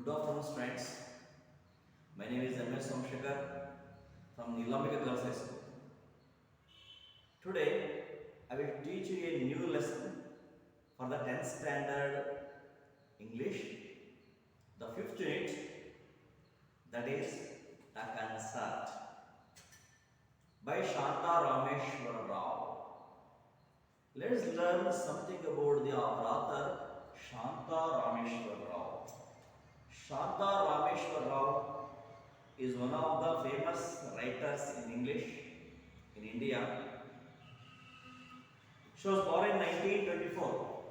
Good afternoon, friends. My name is M.S. Somshekar from Nilambika Girls High School. Today, I will teach you a new lesson for the 10th standard English, the 5th unit, that is the concert by Shanta Rameshwar Rao. Let's learn something about the author Shanta Rameshwar Rao. Shanta Rameshwar Rao is one of the famous writers in English in India. She was born in 1924.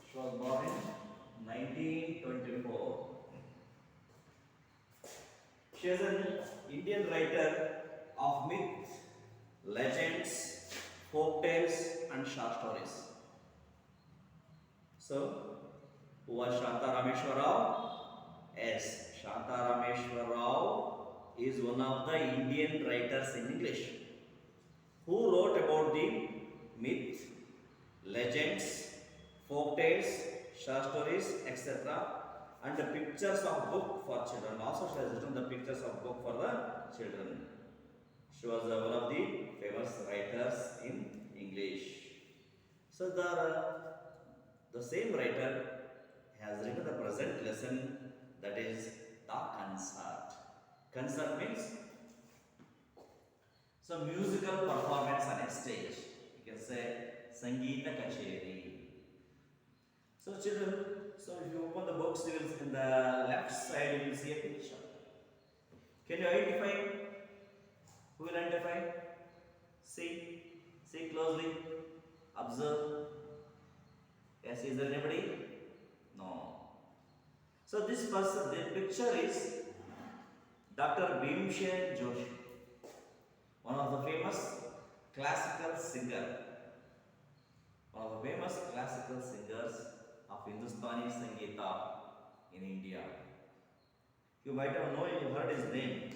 She was born in 1924. She is an Indian writer of myth, legends, folk tales, and short stories. So, who was Shanta Rameshwar Rao? Yes, Shanta Rameshwar Rao is one of the Indian writers in English who wrote about the myth, legends, folk tales, short stories, etc. and the pictures of book for children. Also, she has written the pictures of book for the children. She was one of the famous writers in English. So, the same writer has written the present lesson, that is the concert. Concert means some musical performance on a stage. You can say Sangeeta Kacheri. So children, so if you open the books, you will in the left side you will see a picture. Can you identify? Who will identify? See closely, observe. Yes, is there anybody? No. So this person, the picture is Dr. Bhimshen Joshi, one of the famous classical singers of Hindustani Sangeeta in India. You might have heard his name.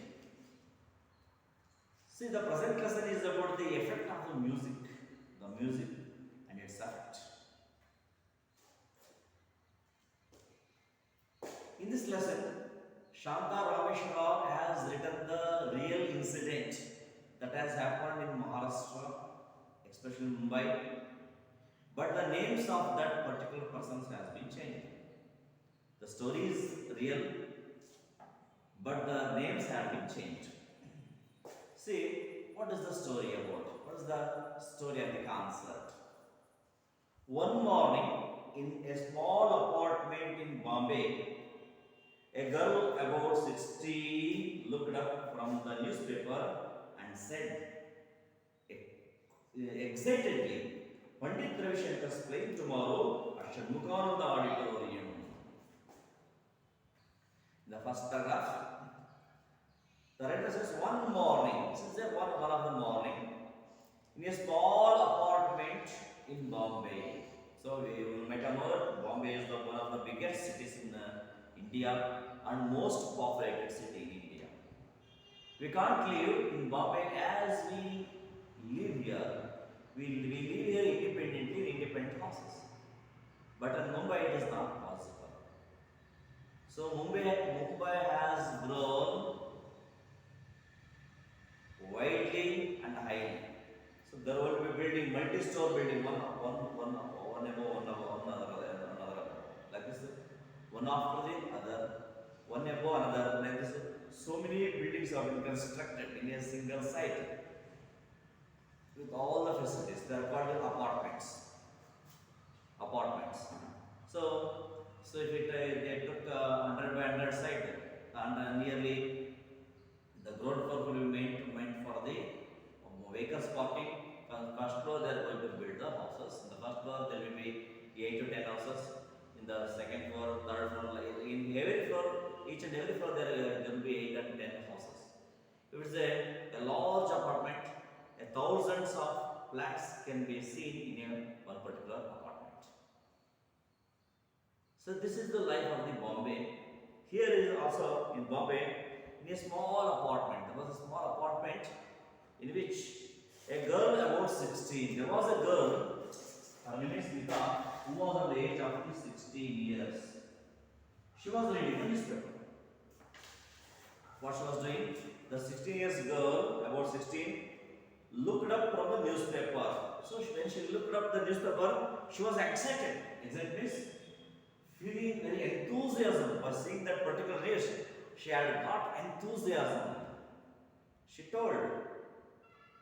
See, the present lesson is about the effect of the music and its effect. In this lesson, Shanta Rameshwar Rao has written the real incident that has happened in Maharashtra, especially Mumbai, but the names of that particular persons has been changed. The story is real, but the names have been changed. See, what is the story about? What is the story of the concert? One morning, in a small apartment in Bombay, a girl about 16 looked up from the newspaper and said excitedly, Pandit Ravi Shankar's playing tomorrow at Shanmukananda Auditorium. In the first paragraph, the writer says one morning, this is one of the morning, in a small apartment in Bombay. So you might have heard Bombay is one of the biggest cities in India and most populated city in India. We can't live in Bombay as we live here. We live here independently in independent houses. But in Mumbai it is not possible. So Mumbai has grown widely and highly. So there will be building, multi-store building, one above another, like this, one after the other, one above another, like this. So many buildings have been constructed in a single site with all the facilities. They are called apartments. So if they took 100 by 100 site, and nearly the ground floor will be meant for the vehicles parking. On the first floor, they are going to build the houses. In the first floor, there will be 8 to 10 houses. In the second floor, third floor, in every floor, each and every floor, there will be 8 and 10 houses. If it's a large apartment, thousands of flats can be seen in one particular apartment. So this is the life of the Bombay. Here is also in Bombay, in a small apartment. There was a small apartment in which a girl about 16. There was a girl, her name is Smita, who was of the age of 16 years. She was reading the newspaper. What she was doing? The 16 years girl, about 16, looked up from the newspaper. So when she looked up the newspaper, she was excited. Excited means feeling very enthusiasm by seeing that particular news. She had got enthusiasm. She told,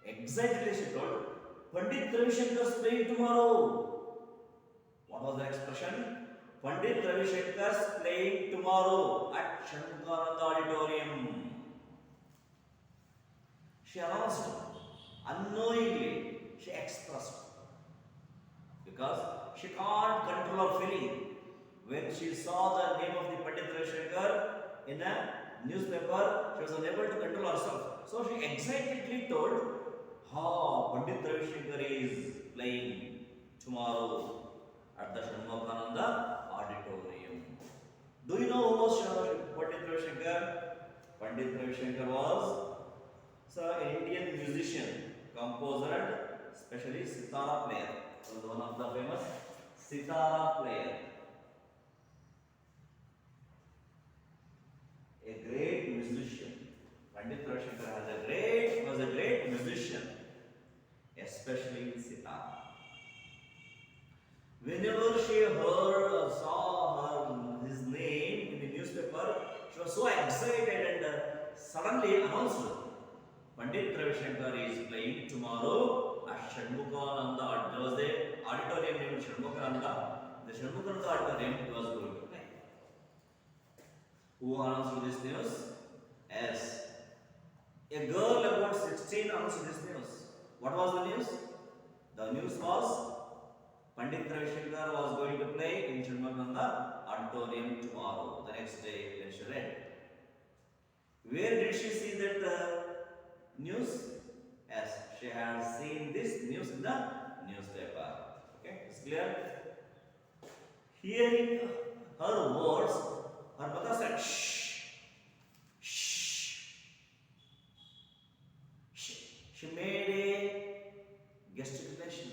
excitedly she told, Pandit Ravi Shankar is playing tomorrow. What was the expression? Pandit Ravi Shankar is playing tomorrow at Shankarananda Auditorium. She announced, unknowingly, she expressed, because she can't control her feeling. When she saw the name of the Pandit Ravi Shankar in a newspaper, she was unable to control herself. So she excitedly told, Pandit Ravi Shankar is playing tomorrow at the Shanmukananda Auditorium. Do you know who was Pandit Ravi Shankar? Pandit Ravi Shankar was an Indian musician, composer, and especially sitara player. He was one of the famous sitara player. A great musician. Pandit Ravi Shankar was a great musician, especially in sitar. Whenever she heard or saw his name in the newspaper, she was so excited and suddenly announced, Pandit Ravi Shankar is playing tomorrow at Shanmukananda. There was the auditorium named Shanmukananda. The Shanmukananda auditorium he was going to play. Who announced this news? Yes. A girl about 16 announced this news. What was the news? The news was Pandit Ravi Shankar was going to play in Shanmukananda auditorium tomorrow. The next day when she read. Where did she see that news? Yes, she had seen this news in the newspaper. Okay, it's clear? Hearing her words, her mother said, shh, shh, shh. She made a gesticulation.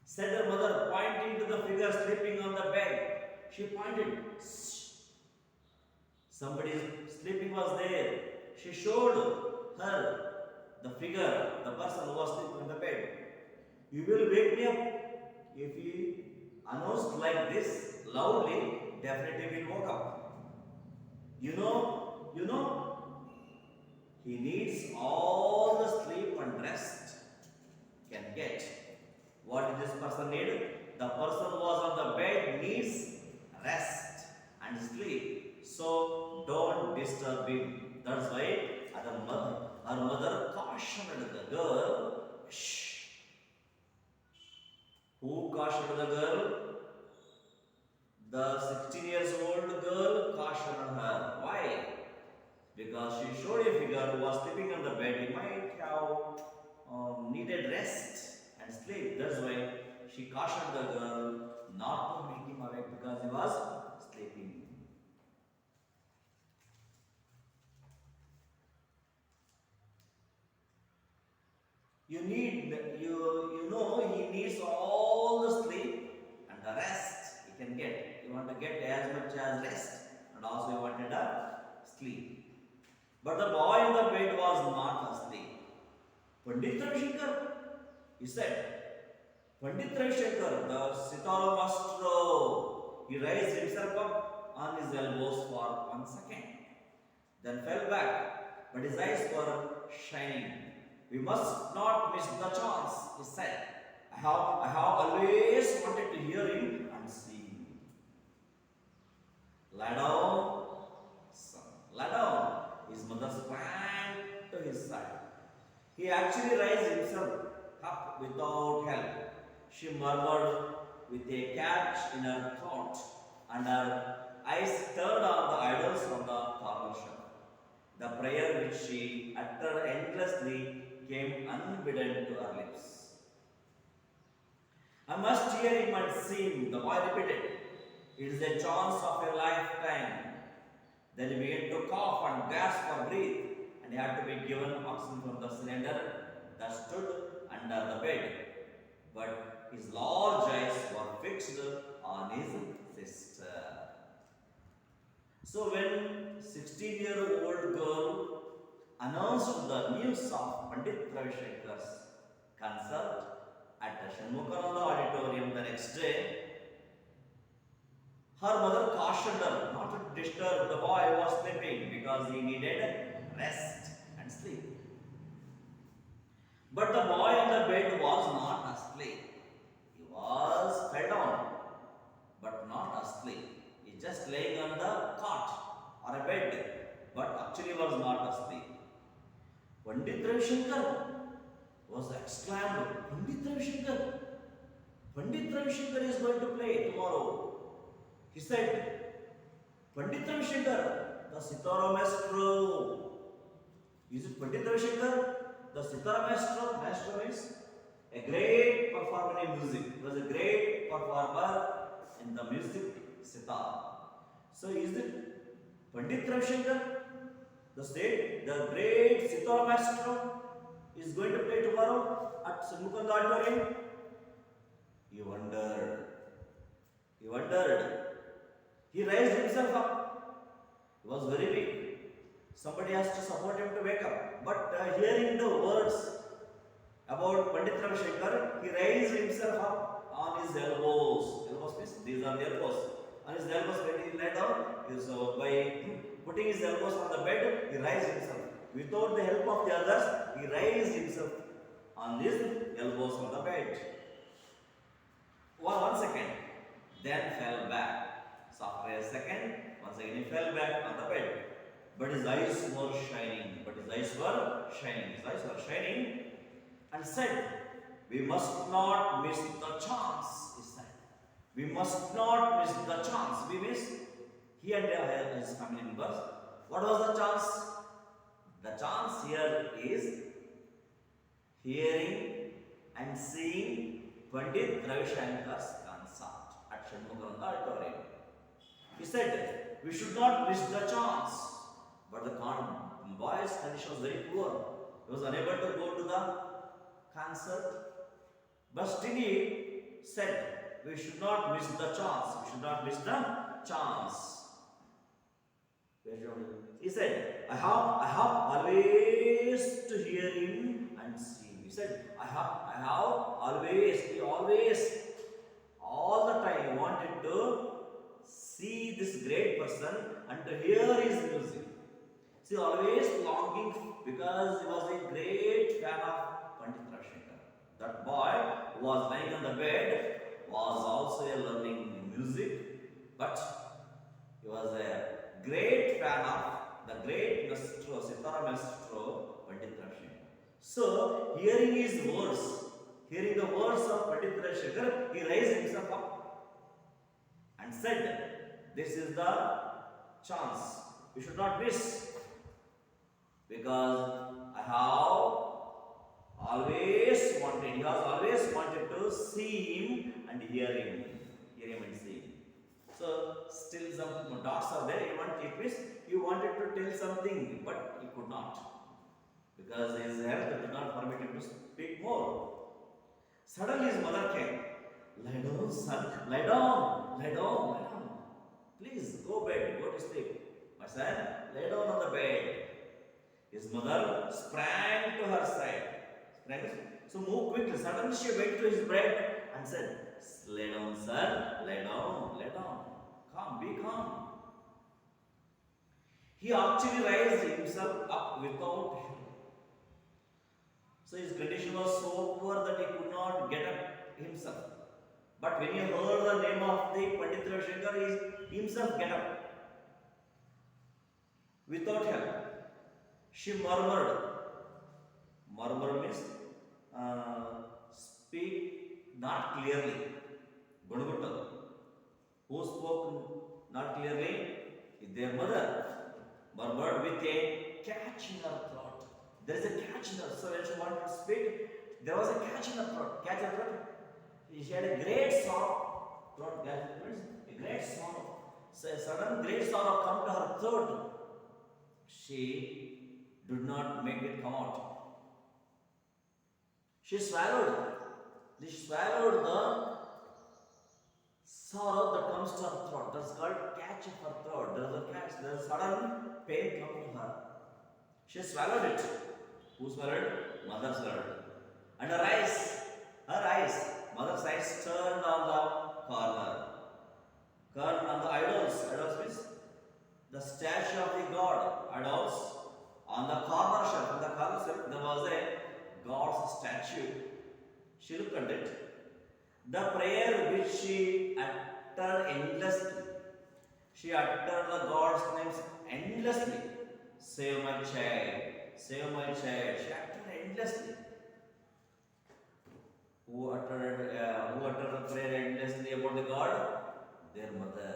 Said her mother, pointing to the figure sleeping on the bed. She pointed, shh. Somebody sleeping was there. She showed her the figure, the person who was sleeping on the bed. You will wake me up. If he announced like this loudly, definitely will woke up. You know, he needs all the sleep and rest can get. What did this person need? The person who was on the bed needs rest and sleep. So don't disturb him. That's why her mother cautioned the girl. Shh. Who cautioned the girl? The 16 years old girl cautioned her. Why? Because she showed a figure who was sleeping on the bed. He might have needed rest and sleep. That's why she cautioned the girl not to make him awake because he was sleeping. You know he needs all the sleep and the rest he can get. You want to get as much as rest and also you wanted a sleep. But the boy in the bed was not asleep. Pandit Ravi Shankar, he said, Pandit Ravi Shankar, the sitara maestro, he raised himself up on his elbows for 1 second, then fell back, but his eyes were shining. We must not miss the chance, he said. I have always wanted to hear him and see him. Lie down, son, lie down. His mother sprang to his side. He actually raised himself up without help. She murmured with a catch in her throat, and her eyes turned on the idols on the corner shelf. The prayer which she uttered endlessly came unbidden to her lips. I must hear him and see him, the boy repeated. It is a chance of a lifetime. Then he began to cough and gasp for breath, and he had to be given oxygen from the cylinder that stood under the bed. But his large eyes were fixed on his sister. So when 16-year-old girl announced the news of Pandit Ravi Shankar's concert at the Shanmukananda Auditorium the next day. Her mother cautioned her not to disturb the boy who was sleeping because he needed rest and sleep. But the boy in the bed was not asleep. He was fell down, but not asleep. He just laying on the cot or a bed, but actually was not asleep. Pandit Ravi Shankar was exclaimed, Pandit Ravi Shankar, Pandit Ravi Shankar is going to play tomorrow. He said, Pandit Ravi Shankar, the Sitara Maestro. Is it Pandit Ravi Shankar? The Sitara Maestro? Maestro means a great performer in music. He was a great performer in the music sitar. So is it Pandit Ravi Shankar? The great Sitara Maestro is going to play tomorrow at Shanmukananda Auditorium? He wondered. He raised himself up. He was very weak. Somebody has to support him to wake up. But hearing the words about Pandit Ravi Shankar, he raised himself up on his elbows. Elbows means these are the elbows. On his elbows when he lay down, so by putting his elbows on the bed, he raised himself. Without the help of the others, he raised himself on his elbows on the bed. One second, then fell back. So after a second, once again he fell back on the bed. But his eyes were shining. His eyes were shining and said, we must not miss the chance, he said. We must not miss the chance. We miss, he and his family members. What was the chance? The chance here is hearing and seeing Pandit Ravi Shankar's concert at Shanmukananda Auditorium. He said, we should not miss the chance. But the boy's condition was very poor. He was unable to go to the concert. But still he said, we should not miss the chance. We should not miss the chance. He said, I have always to hear him and see him. He said, I have always, all the time wanted to see this great person and to hear his music. See, always longing because he was a great fan of Pandit Ravi Shankar. That boy who was lying on the bed was also learning music, but he was a great fan of the great maestro, Sitara Maestro, Pandit Ravi Shankar. So, hearing the words of Pandit Ravi Shankar, he raised himself up and said, this is the chance. You should not miss. Because he has always wanted to see him and hear him and see him. So still some dots are there. He wanted to tell something, but he could not, because his health did not permit him to speak more. Suddenly his mother came. Lie down, son. Lie down. Please go to sleep. My son, lay down on the bed. His mother sprang to her side. So move quickly. Suddenly she went to his bed and said, lay down, son. Lay down. Calm, be calm. He actually raised himself up without him. So his condition was so poor that he could not get up himself. But when he heard the name of the Pandit Ravi Shankar, he himself get up without help. She murmured. Murmur means speak not clearly. Gunugutta. Who spoke not clearly? Is their mother. Murmured with a catch in her throat. There is a catch in her. So when she wanted to speak, there was a catch in her throat. Catch in her throat. She had a great sorrow. Throat catch means a great sorrow. So a sudden great sorrow come to her throat. She did not make it come out. She swallowed the sorrow that comes to her throat. That's called catch of her throat. There is a catch. There is sudden pain come to her. She swallowed it. Who swallowed? Mother swallowed. And her eyes, mother's eyes turned on the corner. Turned on the idols. Idols means the statue of the god. Idols. On the corner shelf. On the corner shelf there was a God's statue. She looked at it. The prayer which she uttered endlessly. She uttered the God's names endlessly. Save my child. Save my child. She uttered endlessly. Who uttered the prayer endlessly about the God? Their mother.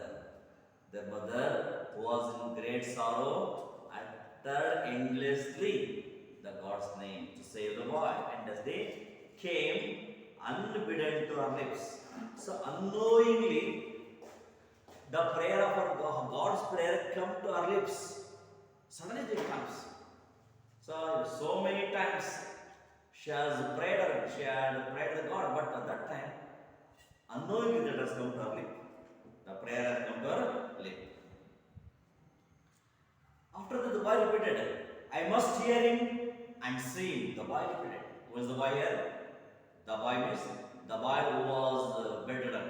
Their mother, who was in great sorrow, uttered endlessly the God's name to save the boy. And as they came unbidden to her lips. So unknowingly, the prayer of our God's prayer come to our lips. Suddenly it comes. So many times she had prayed to God, but at that time, unknowingly that has come to her lip. The prayer has come to her lip. After that, the boy repeated, I must hear him and see him. The boy repeated. Who is the boy here? The boy means the boy who was bedridden,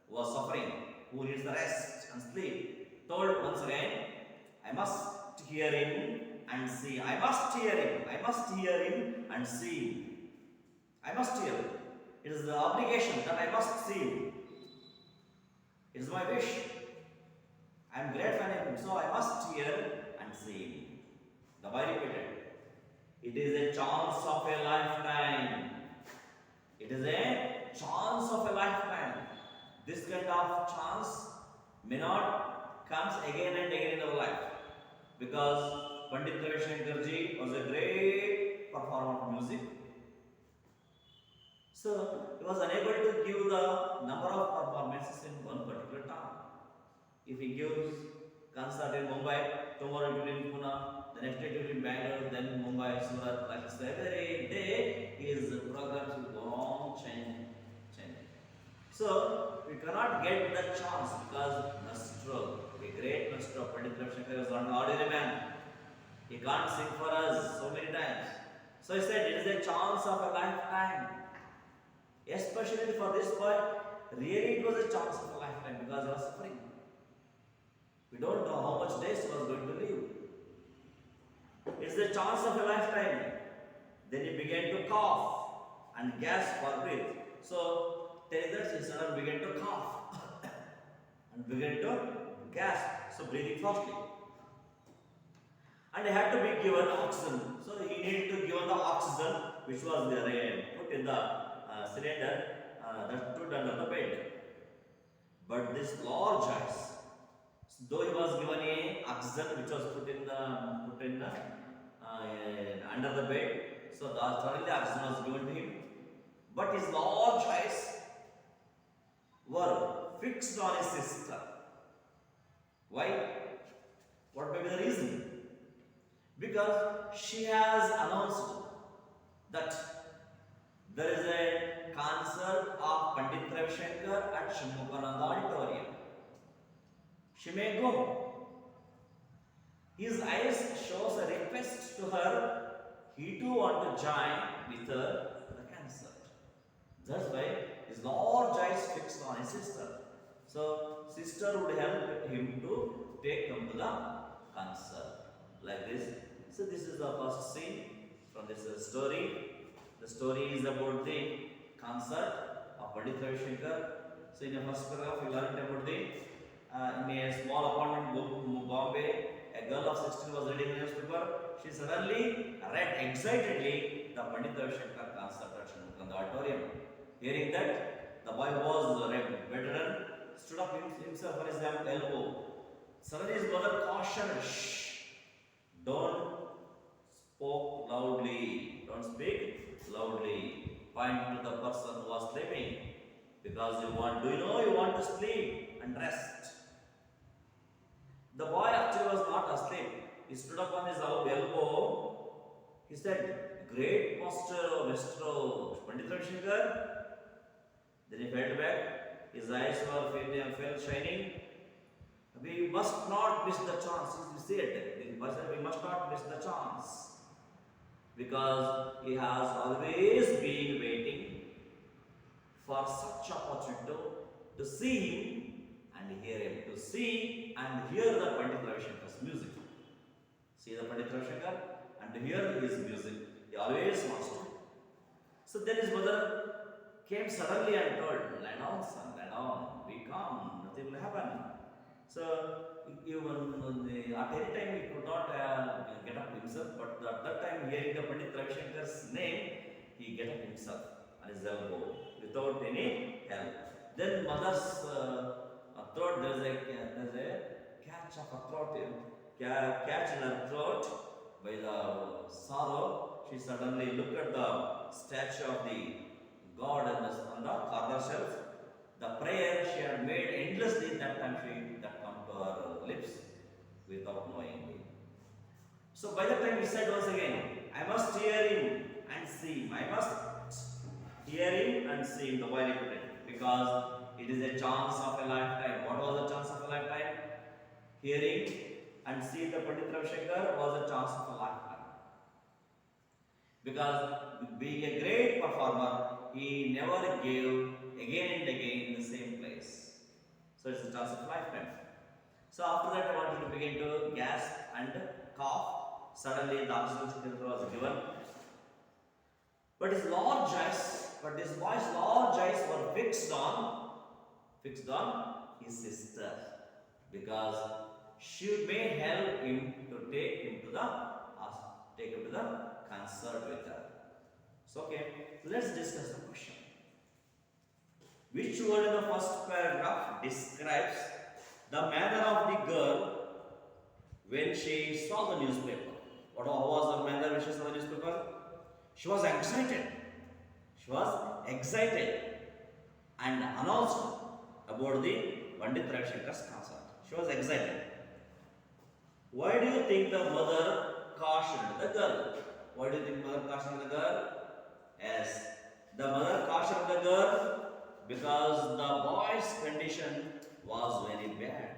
who was suffering, who needs the rest and sleep. Told once again, I must hear him and see. I must hear him. I must hear him and see him. I must hear him. It is the obligation that I must see him. It is my wish. I am great fan of him, so I must hear and see him. The boy repeated, it is a chance of a lifetime. It is a chance of a lifetime. This kind of chance may not comes again and again in our life, because Pandit Ravi Shankar ji was a great performer of music. So he was unable to give the number of performances in one particular town. If he gives concert in Mumbai, tomorrow it will be in Pune, the next day it will be in Bangalore, then Mumbai, Surat, like this. Every day his programs will go on changing. So we cannot get the chance because Maestro, a great Maestro, Pandit Ravi Shankar was not an ordinary man. He can't sing for us so many times. So he said it is a chance of a lifetime. Especially for this boy, really it was a chance of a lifetime because he was suffering. We don't know how much days he was going to live. It's the chance of a lifetime. Then he began to cough and gasp for breath. So telling that he suddenly began to cough and began to gasp. So breathing fastly. And he had to be given oxygen. So he needed to give the oxygen which was there, put in the cylinder that stood under the bed. But this large eyes, though he was given a oxygen which was put in the under the bed, so suddenly oxygen was given to him. But his large eyes were fixed on his sister. Why? What may be the reason? Because she has announced that there is a concert of Pandit Ravi Shankar at Shimukhananda Auditorium. She may go. His eyes shows a request to her. He too want to join with her the concert. That's why his large eyes fixed on his sister. So sister would help him to take him to the concert. Like this. So this is the first scene from this story. The story is about the concert of Pandit Ravi Shankar. So in the first paragraph we learned about the in a small apartment in Bombay, a girl of 16 was reading a newspaper. She suddenly read excitedly the Pandit Ravi Shankar concert at Shimukhananda Auditorium. Hearing that, the boy was bedridden, stood up himself on his elbow. Suddenly his mother cautioned, shh, don't spoke loudly, don't speak loudly. Point to the person who was sleeping, because you want to sleep and rest. The boy actually was not asleep. He stood up on his elbow. He said, great master, Pandit Ravi Shankar. Then he fell back. His His eyes were felt shining. We must not miss the chance. You see it. We must not miss the chance. Because he has always been waiting for such opportunity to see him and hear him. To see and hear the Pandit Ravi Shankar's music. See the Pandit Ravi Shankar and hear his music. He always wants to. So then his mother came suddenly and told, lie down son, lie down, be calm, nothing will happen. So even at any time he could not get up himself, but at that time hearing the Pandit Ravi Shankar's name, he get up himself on his elbow without any help. Then mother's throat, there is a catch of a throat, catch in her throat by the sorrow. She suddenly looked at the statue of the God on the corner shelf. The prayer she had made endlessly, that time that come to her lips without knowing it. So by the time he said once again, I must hear him and see him. I must hear him and see him, the boy repeated, because it is a chance of a lifetime. What was the chance of a lifetime? Hearing and seeing the Pandit Ravi Shankar was a chance of a lifetime. Because being a great performer, he never gave again and again in the same place. So it's a chance of lifetime. So after that, I wanted to begin to gasp and cough. Suddenly the oxygen was given. But his large eyes, boy's large eyes were fixed on his sister, because she may help him to take him to the concert with her. So okay, let's discuss the question. Which word in the first paragraph describes the manner of the girl when she saw the newspaper? How was the manner when she saw the newspaper? She was excited. She was excited and announced about the Pandit Ravi Shankar's concert. She was excited. Why do you think the mother cautioned the girl? Why do you think mother cautioned the girl? Yes, the mother cautioned the girl because the boy's condition was very bad.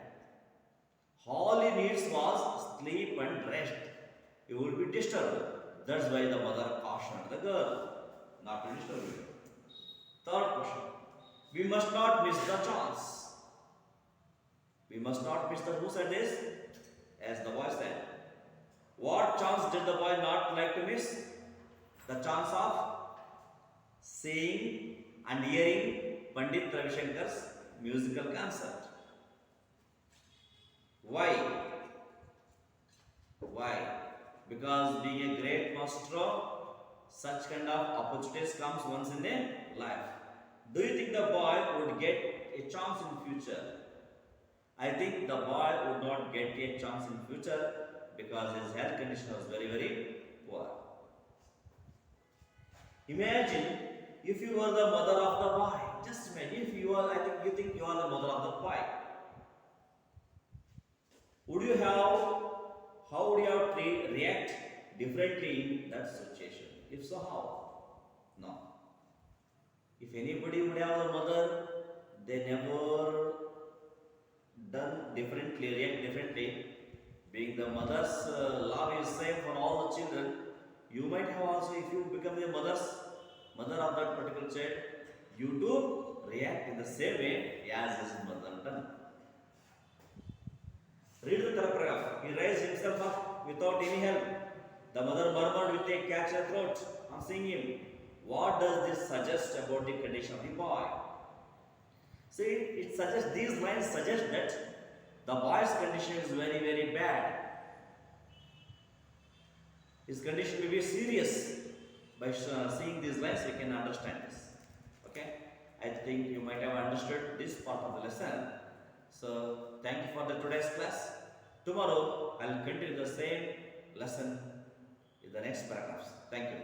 All he needs was sleep and rest. He will be disturbed. That's why the mother cautioned the girl not to disturb him. Third question. We must not miss the chance. We must not miss the, who said this? As the boy said. What chance did the boy not like to miss? The chance of seeing and hearing Pandit Ravi Shankar's musical concert. Why? Why? Because being a great maestro, such kind of opportunities comes once in a life. Do you think the boy would get a chance in future? I think the boy would not get a chance in future because his health condition was very, very poor. Imagine if you were the mother of the boy. Just imagine if you are, you think you are the mother of the boy. How would you have to react differently in that situation? If so, how? No. If anybody would have a mother, they never done differently, react differently. Being the mother's love is same for all the children. You might have also, if you become the mother of that particular child, you too react in the same way as his mother done. Read the third paragraph. He raised himself up without any help. The mother murmured with a catchy throat on seeing him. What does this suggest about the condition of the boy? See, it suggests, these lines suggest that the boy's condition is very, very bad. His condition may be serious. By seeing these lines, we can understand this. Okay? I think you might have understood this part of the lesson. So, thank you for the today's class. Tomorrow, I will continue the same lesson in the next paragraphs. Thank you.